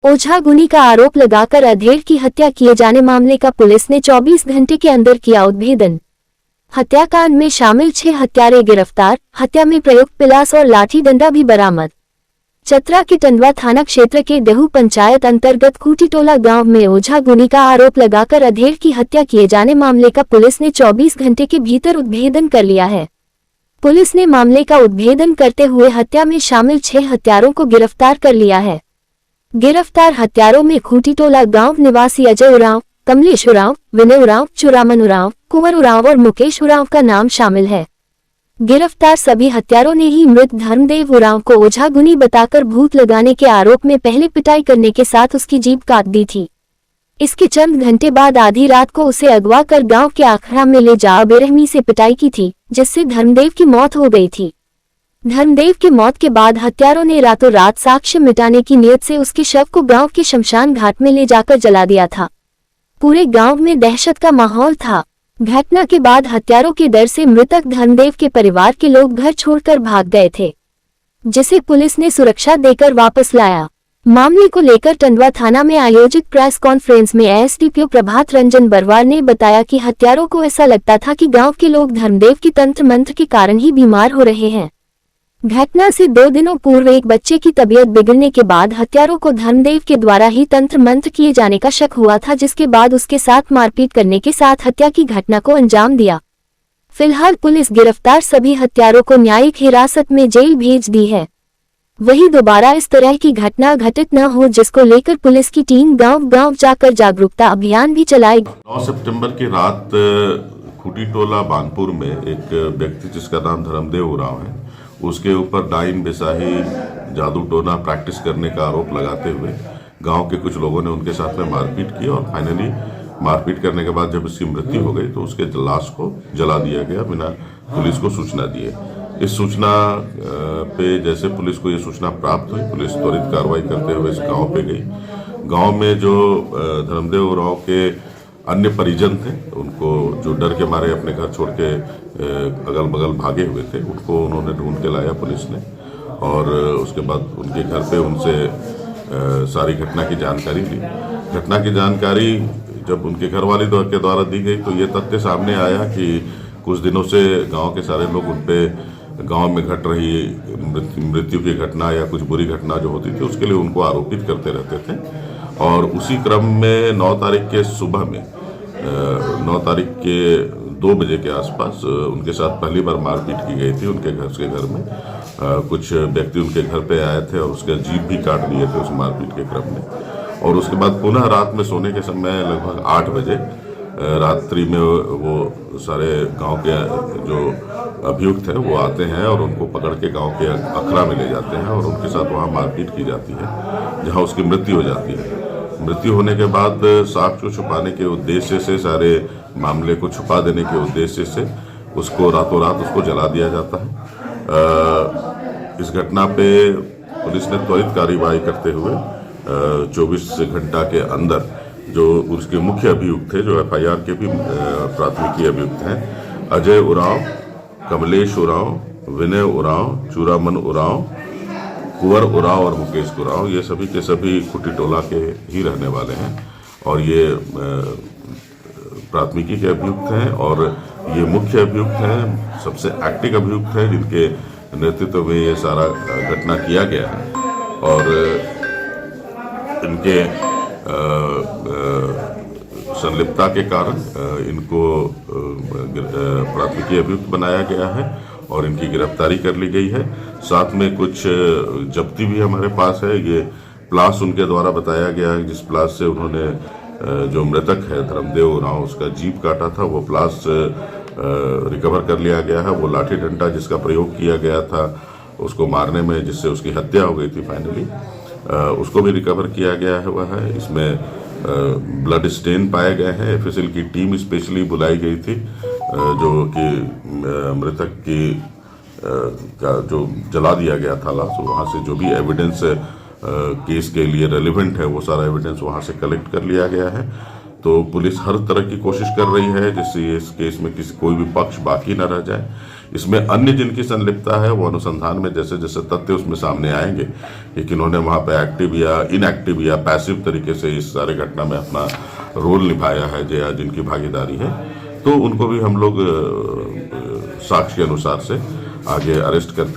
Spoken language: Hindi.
ओझागुनी का आरोप लगाकर अधेड़ की हत्या किए जाने मामले का पुलिस ने 24 घंटे के अंदर किया उद्भेदन। हत्याकांड में शामिल 6 हत्यारे गिरफ्तार, हत्या में प्रयुक्त पिलास और लाठी डंडा भी बरामद। चतरा के टंडवा थाना क्षेत्र के देहू पंचायत अंतर्गत खूटीटोला गांव में ओझागुनी का आरोप लगाकर अधेड़ की हत्या किए जाने मामले का पुलिस ने 24 घंटे के भीतर उद्भेदन कर लिया है। पुलिस ने मामले का उद्भेदन करते हुए हत्या में शामिल 6 हत्यारों को गिरफ्तार कर लिया है। गिरफ्तार हत्यारों में खूटीटोला गांव निवासी अजय उरांव, कमलेश उरांव, विनय उरांव, चुरामन उरांव, कुंवर उरांव और मुकेश उरांव का नाम शामिल है। गिरफ्तार सभी हत्यारों ने ही मृत धर्मदेव उरांव को ओझागुनी बताकर भूत लगाने के आरोप में पहले पिटाई करने के साथ उसकी जीभ काट दी थी। इसके चंद घंटे बाद आधी रात को उसे अगवा कर गांव के आखड़ा में ले जा बेरहमी से पिटाई की थी, जिससे धर्मदेव की मौत हो गई थी। धर्मदेव की मौत के बाद हत्यारों ने रातों रात साक्ष्य मिटाने की नीयत से उसके शव को गांव के शमशान घाट में ले जाकर जला दिया था। पूरे गांव में दहशत का माहौल था। घटना के बाद हत्यारों के डर से मृतक धर्मदेव के परिवार के लोग घर छोड़कर भाग गए थे, जिसे पुलिस ने सुरक्षा देकर वापस लाया। मामले को लेकर टंडवा थाना में आयोजित प्रेस कॉन्फ्रेंस में एसडीपीओ प्रभात रंजन बरवार ने बताया कि हत्यारों को ऐसा लगता था कि गांव के लोग धर्मदेव की तंत्र मंत्र के कारण ही बीमार हो रहे हैं। घटना से 2 दिनों पूर्व एक बच्चे की तबीयत बिगड़ने के बाद हत्यारों को धर्मदेव के द्वारा ही तंत्र मंत्र किए जाने का शक हुआ था, जिसके बाद उसके साथ मारपीट करने के साथ हत्या की घटना को अंजाम दिया। फिलहाल पुलिस गिरफ्तार सभी हत्यारों को न्यायिक हिरासत में जेल भेज दी है। वहीं दोबारा इस तरह की घटना घटित न हो, जिसको लेकर पुलिस की टीम गांव-गांव जाकर जागरूकता अभियान भी चलाएगी। 9 सितंबर की रात खूटीटोला बानपुर में एक व्यक्ति जिसका नाम धर्मदेव उरांव है, उसके ऊपर डाइन बेसाही जादू टोना प्रैक्टिस करने का आरोप लगाते हुए गांव के कुछ लोगों ने उनके साथ में मारपीट की और फाइनली मारपीट करने के बाद जब उसकी मृत्यु हो गई तो उसके लाश को जला दिया गया बिना पुलिस को सूचना दिए। इस सूचना पे जैसे पुलिस को ये सूचना प्राप्त हुई, पुलिस त्वरित कार्रवाई करते हुए इस गांव पे गई। गांव में जो धर्मदेव उरांव के अन्य परिजन थे, उनको जो डर के मारे अपने घर छोड़ के अगल बगल भागे हुए थे, उनको उन्होंने ढूंढ के लाया पुलिस ने और उसके बाद उनके घर पे उनसे सारी घटना की जानकारी ली। घटना की जानकारी जब उनके घर वाले के द्वारा दी गई तो ये तथ्य सामने आया कि कुछ दिनों से गांव के सारे लोग उनपे गांव में घट रही मृत्यु की घटना या कुछ बुरी घटना जो होती थी उसके लिए उनको आरोपित करते रहते थे। और उसी क्रम में 9 तारीख के सुबह में 9 तारीख के 2 बजे के आसपास उनके साथ पहली बार मारपीट की गई थी उनके घर में। कुछ व्यक्ति उनके घर पे आए थे और उसका जीभ भी काट दिए थे उस मारपीट के क्रम में। और उसके बाद पुनः रात में सोने के समय लगभग 8 बजे रात्रि में वो सारे गांव के जो अभियुक्त हैं वो आते हैं और उनको पकड़ के गांव के अखड़ा में ले जाते हैं और उनके साथ वहां मारपीट की जाती है, जहां उसकी मृत्यु हो जाती है। मृत्यु होने के बाद साक्ष्य छुपाने के उद्देश्य से, सारे मामले को छुपा देने के उद्देश्य से उसको रातों रात उसको जला दिया जाता है। इस घटना पे पुलिस ने त्वरित कार्रवाई करते हुए 24 घंटा के अंदर जो उसके मुख्य अभियुक्त थे, जो एफआईआर के भी प्राथमिकी अभियुक्त हैं, अजय उरांव, कमलेश उरांव, विनय उरांव, चुरामन उरांव, कुंवर उरांव और मुकेश उरांव, ये सभी के सभी खूटीटोला के ही रहने वाले हैं और ये प्राथमिकी के अभियुक्त हैं और ये मुख्य अभियुक्त हैं, सबसे एक्टिव अभियुक्त हैं जिनके नेतृत्व में ये सारा घटना किया गया है। और इनके संलिप्तता के कारण इनको प्राथमिकी अभियुक्त बनाया गया है और इनकी गिरफ्तारी कर ली गई है। साथ में कुछ जब्ती भी हमारे पास है। ये प्लास उनके द्वारा बताया गया है जिस प्लास से उन्होंने जो मृतक है धर्मदेव उरांव उसका जीभ काटा था, वो प्लास रिकवर कर लिया गया है। वो लाठी डंडा जिसका प्रयोग किया गया था उसको मारने में, जिससे उसकी हत्या हो गई थी फाइनली, उसको भी रिकवर किया गया है। वह है इसमें ब्लड स्टेन पाए गए हैं। एफएसएल की टीम स्पेशली बुलाई गई थी जो कि मृतक की का जो जला दिया गया था लाश, वहाँ से जो भी एविडेंस केस के लिए रेलिवेंट है वो सारा एविडेंस वहाँ से कलेक्ट कर लिया गया है। तो पुलिस हर तरह की कोशिश कर रही है जिससे इस केस में कोई भी पक्ष बाकी न रह जाए। इसमें अन्य जिनकी संलिप्तता है वो अनुसंधान में जैसे जैसे तथ्य उसमें सामने आएंगे कि किन्होंने वहां पे एक्टिव या इनएक्टिव या पैसिव तरीके से इस सारे घटना में अपना रोल निभाया है या जिनकी भागीदारी है, तो उनको भी हम लोग साक्ष्य के अनुसार से आगे अरेस्ट करते